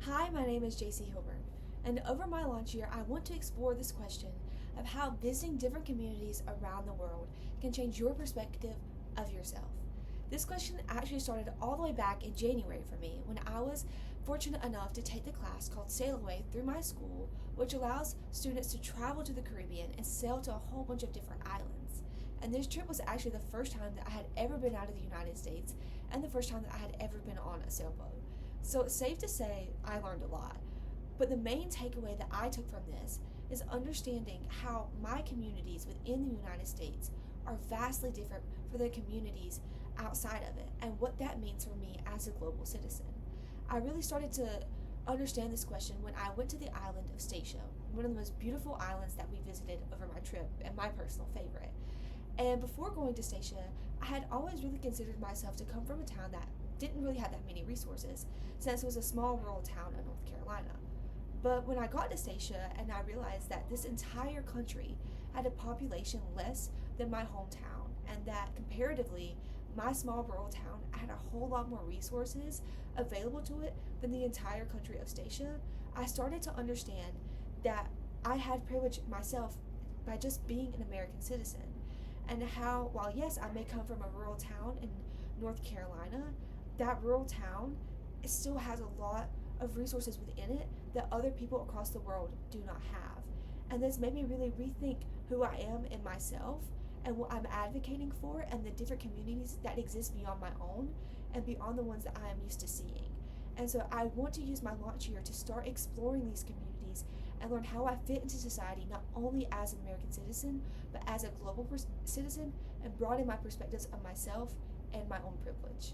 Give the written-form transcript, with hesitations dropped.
Hi, my name is JC Hilburn, and over my launch year, I want to explore this question of how visiting different communities around the world can change your perspective of yourself. This question actually started all the way back in January for me when I was fortunate enough to take the class called Sail Away through my school, which allows students to travel to the Caribbean and sail to a whole bunch of different islands. And this trip was actually the first time that I had ever been out of the United States and the first time that I had ever been on a sailboat. So it's safe to say I learned a lot. But the main takeaway that I took from this is understanding how my communities within the United States are vastly different from the communities outside of it and what that means for me as a global citizen. I really started to understand this question when I went to the island of Statia, one of the most beautiful islands that we visited over my trip and my personal favorite. And before going to Statia, I had always really considered myself to come from a town that didn't really have that many resources, since it was a small rural town in North Carolina. But when I got to Statia and I realized that this entire country had a population less than my hometown, and that comparatively, my small rural town had a whole lot more resources available to it than the entire country of Statia, I started to understand that I had privilege myself by just being an American citizen. And how, while yes, I may come from a rural town in North Carolina, that rural town it still has a lot of resources within it that other people across the world do not have. And this made me really rethink who I am in myself and what I'm advocating for and the different communities that exist beyond my own and beyond the ones that I am used to seeing. And so I want to use my launch year to start exploring these communities and learn how I fit into society not only as an American citizen, but as a global citizen, and broaden my perspectives of myself and my own privilege.